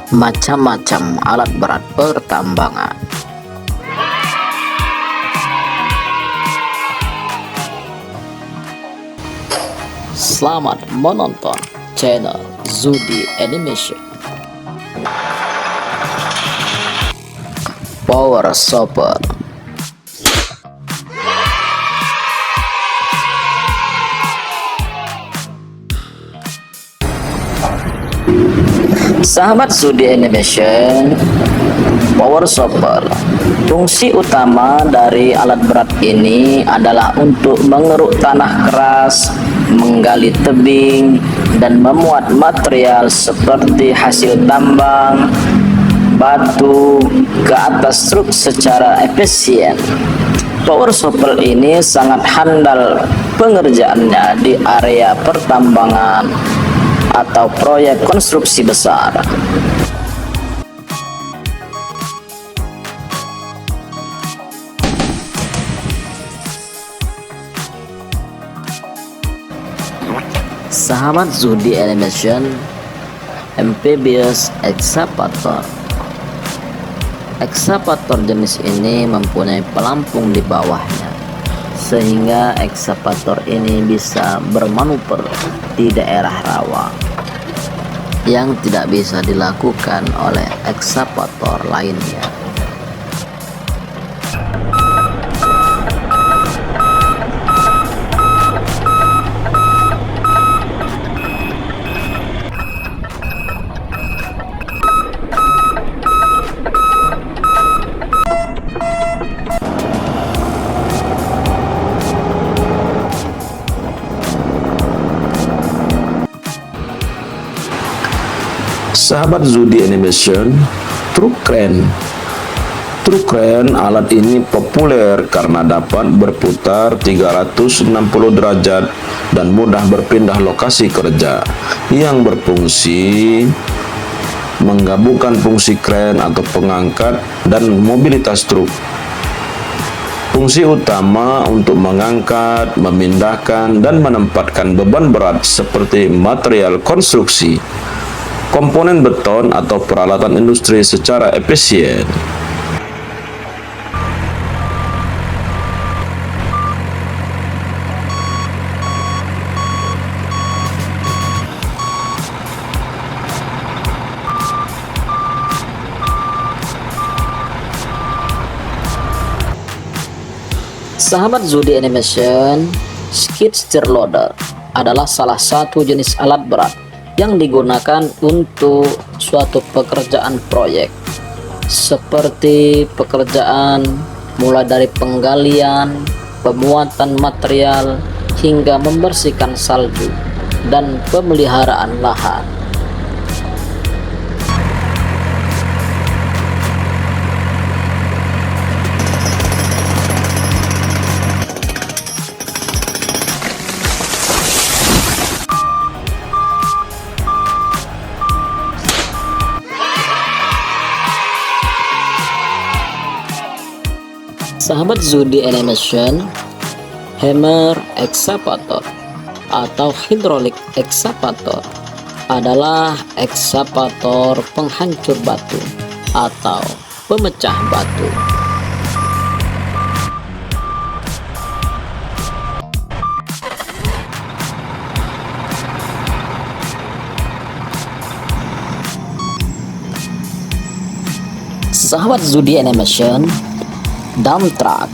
macam-macam alat berat pertambangan. Selamat menonton channel Zudi Animation. Power Chopper. Sahabat Zudi Animation, Power Chopper. Fungsi utama dari alat berat ini adalah untuk mengeruk tanah keras, menggali tebing, dan memuat material seperti hasil tambang, batu ke atas truk secara efisien. Power Chopper ini sangat handal pengerjaannya di area pertambangan atau proyek konstruksi besar. Sahabat Zudi Animation, amphibious excavator. Ekskavator jenis ini mempunyai pelampung di bawahnya, sehingga ekskavator ini bisa bermanuver di daerah rawa yang tidak bisa dilakukan oleh ekskavator lainnya. Sahabat Zudi Animation, truk crane. Truk crane alat ini populer karena dapat berputar 360 derajat dan mudah berpindah lokasi kerja, yang berfungsi menggabungkan fungsi crane atau pengangkat dan mobilitas truk. Fungsi utama untuk mengangkat, memindahkan, dan menempatkan beban berat seperti material konstruksi, komponen beton atau peralatan industri secara efisien. Sahabat Zudi Animation, skid steer loader adalah salah satu jenis alat berat yang digunakan untuk suatu pekerjaan proyek, seperti pekerjaan mulai dari penggalian, pemuatan material, hingga membersihkan salju dan pemeliharaan lahan. Sahabat Zudi Animation, hammer excavator atau hydraulic excavator adalah ekskavator penghancur batu atau pemecah batu. Sahabat Zudi Animation, dump truck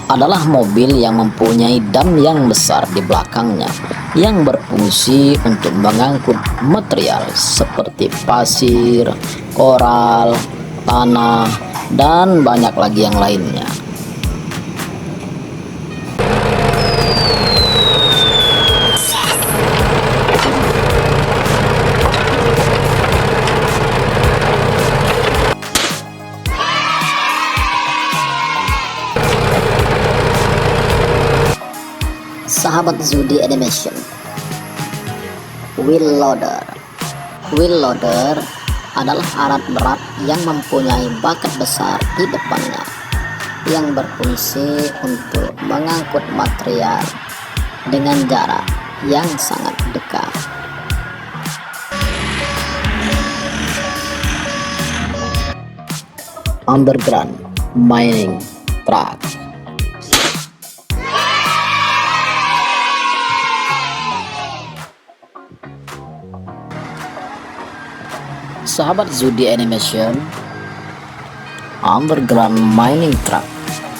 adalah mobil yang mempunyai dam yang besar di belakangnya yang berfungsi untuk mengangkut material seperti pasir, koral, tanah, dan banyak lagi yang lainnya. Sahabat Zudi Animation, wheel loader. Wheel loader adalah alat berat yang mempunyai bakat besar di depannya yang berfungsi untuk mengangkut material dengan jarak yang sangat dekat. underground mining truck. Sahabat Zudi Animation, underground mining truck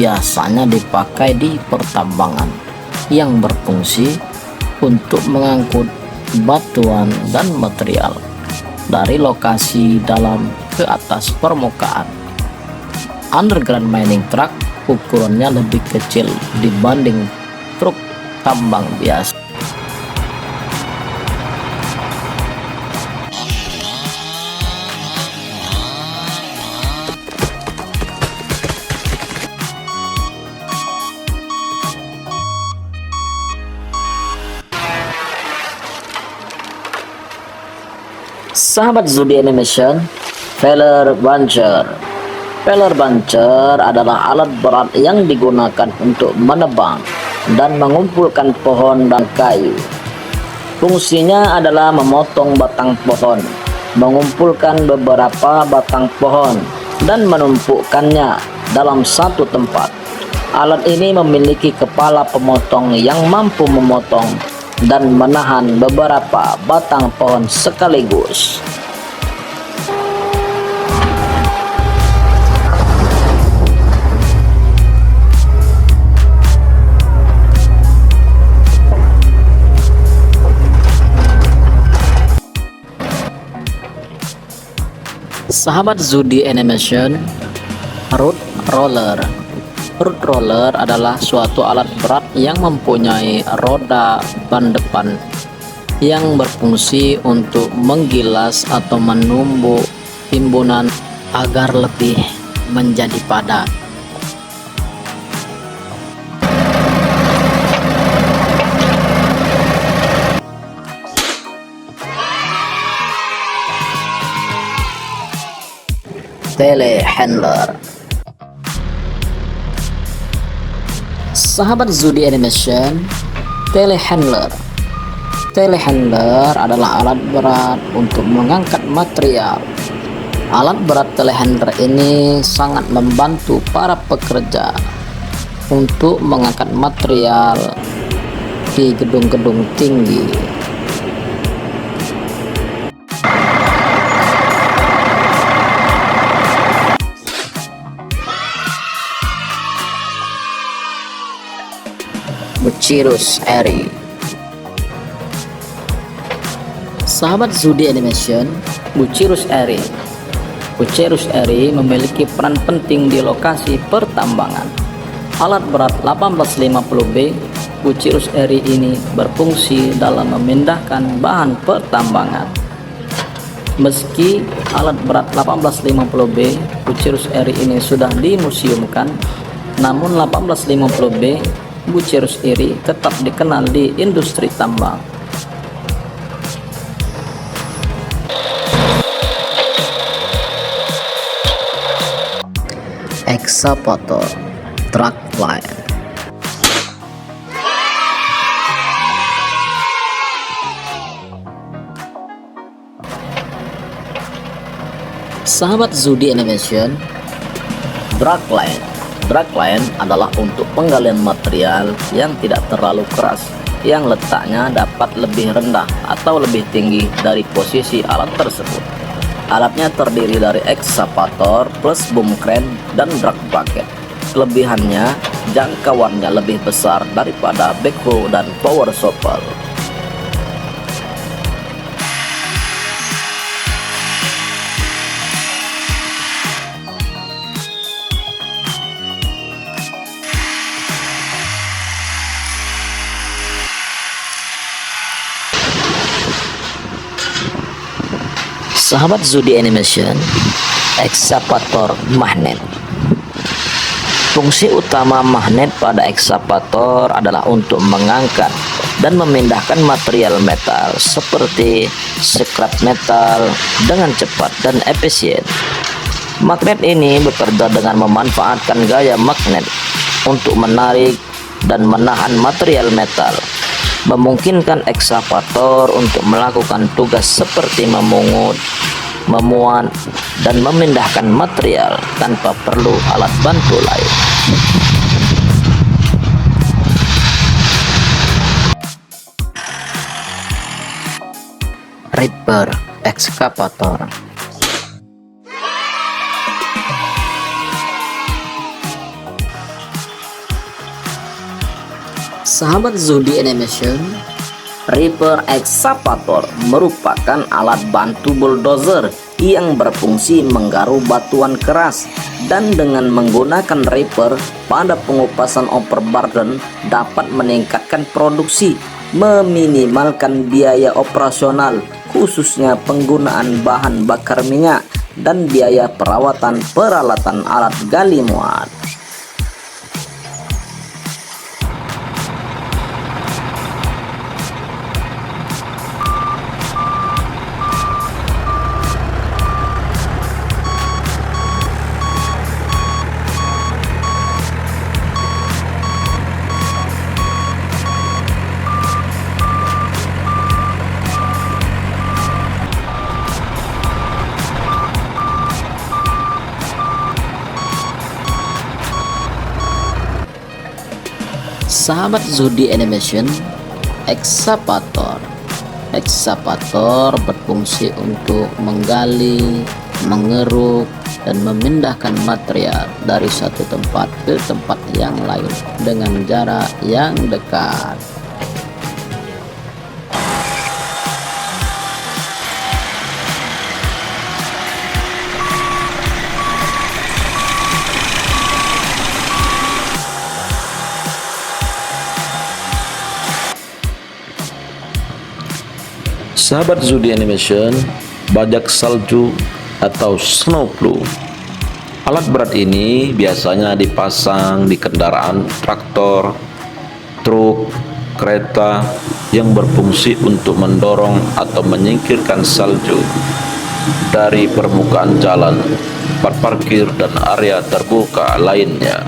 biasanya dipakai di pertambangan yang berfungsi untuk mengangkut batuan dan material dari lokasi dalam ke atas permukaan. Underground mining truck ukurannya lebih kecil dibanding truk tambang biasa. Sahabat Zudi Animation, Feller Buncher. Feller Buncher adalah alat berat yang digunakan untuk menebang dan mengumpulkan pohon dan kayu. Fungsinya adalah memotong batang pohon, mengumpulkan beberapa batang pohon, dan menumpukannya dalam satu tempat. Alat ini memiliki kepala pemotong yang mampu memotong dan menahan beberapa batang pohon sekaligus. Sahabat Zudi Animation, root roller. Root roller adalah suatu alat berat yang mempunyai roda ban depan yang berfungsi untuk menggilas atau menumbuk timbunan agar lebih menjadi padat. Telehandler. Sahabat Zudi Animation, telehandler. Telehandler adalah alat berat untuk mengangkat material. Alat berat telehandler ini sangat membantu para pekerja untuk mengangkat material di gedung-gedung tinggi. Bucirus Eri. Sahabat Zudi Animation, Bucirus Eri. Bucirus Eri memiliki peran penting di lokasi pertambangan. Alat berat 1850B Bucirus Eri ini berfungsi dalam memindahkan bahan pertambangan. Meski alat berat 1850B Bucirus Eri ini sudah dimuseumkan, namun 1850B Bucirus Eri tetap dikenal di industri tambang. Excavator truck line. Sahabat Zudi Animation, drag line. Drag line adalah untuk penggalian material yang tidak terlalu keras, yang letaknya dapat lebih rendah atau lebih tinggi dari posisi alat tersebut. Alatnya terdiri dari ekskavator plus boom crane dan drag bucket. Kelebihannya, jangkauannya lebih besar daripada backhoe dan power shovel. Sahabat Zudi Animation, ekskavator magnet. Fungsi utama magnet pada ekskavator adalah untuk mengangkat dan memindahkan material metal seperti scrap metal dengan cepat dan efisien. Magnet ini bekerja dengan memanfaatkan gaya magnet untuk menarik dan menahan material metal, memungkinkan ekskavator untuk melakukan tugas seperti memungut, memuat, dan memindahkan material tanpa perlu alat bantu lain. Reaper Excavator. Sahabat Zudi Animation, Reaper Excavator merupakan alat bantu bulldozer yang berfungsi menggaruk batuan keras, dan dengan menggunakan Reaper pada pengupasan overburden dapat meningkatkan produksi, meminimalkan biaya operasional khususnya penggunaan bahan bakar minyak dan biaya perawatan peralatan alat gali muat. Sahabat Zudi Animation, Excavator berfungsi untuk menggali, mengeruk, dan memindahkan material dari satu tempat ke tempat yang lain dengan jarak yang dekat. Sahabat Zudi Animation, bajak salju atau snowplow. Alat berat ini biasanya dipasang di kendaraan traktor, truk, kereta yang berfungsi untuk mendorong atau menyingkirkan salju dari permukaan jalan, tempat parkir, dan area terbuka lainnya.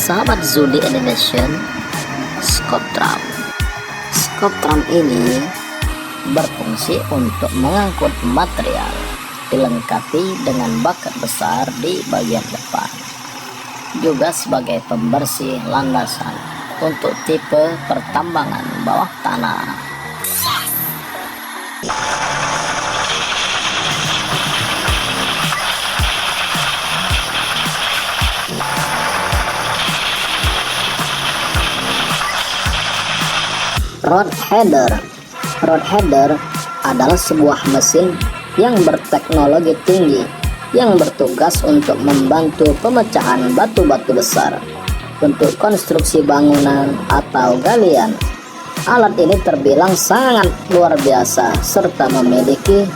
Sahabat Zudi Animation, scoop drum. Scoop drum ini berfungsi untuk mengangkut material, dilengkapi dengan bakat besar di bagian depan, juga sebagai pembersih landasan untuk tipe pertambangan bawah tanah. Road header adalah sebuah mesin yang berteknologi tinggi yang bertugas untuk membantu pemecahan batu-batu besar untuk konstruksi bangunan atau galian. Alat ini terbilang sangat luar biasa serta memiliki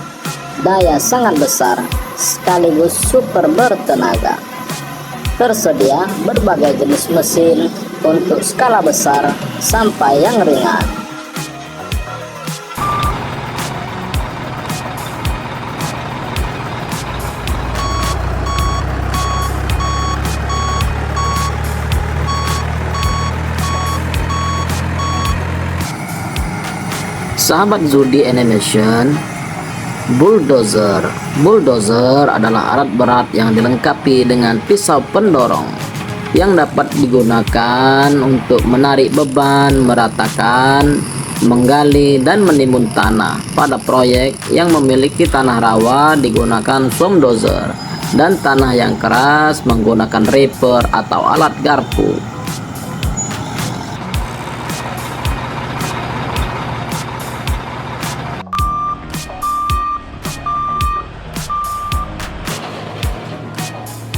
daya sangat besar sekaligus super bertenaga. Tersedia berbagai jenis mesin untuk skala besar sampai yang ringan. Sahabat Zudi Animation, bulldozer adalah alat berat yang dilengkapi dengan pisau pendorong yang dapat digunakan untuk menarik beban, meratakan, menggali, dan menimbun tanah. Pada proyek yang memiliki tanah rawa digunakan swamp dozer, dan tanah yang keras menggunakan reaper atau alat garpu.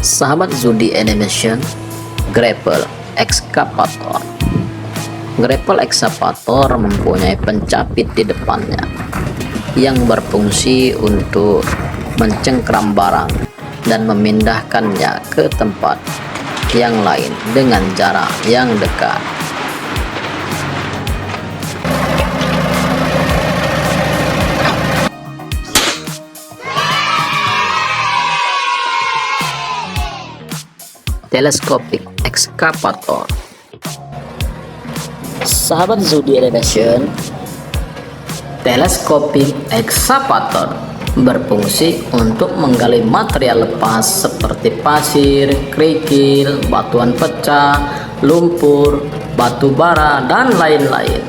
Sahabat Zudi Animation, grapple excavator. Grapple excavator mempunyai pencapit di depannya yang berfungsi untuk mencengkram barang dan memindahkannya ke tempat yang lain dengan jarak yang dekat. Telescopic excavator. Sahabat Zudi Animation, telescopic excavator berfungsi untuk menggali material lepas seperti pasir, kerikil, batuan pecah, lumpur, batu bara, dan lain-lain.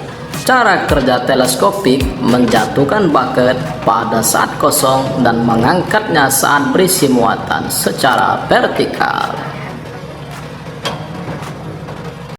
Cara kerja teleskopik menjatuhkan bucket pada saat kosong dan mengangkatnya saat berisi muatan secara vertikal.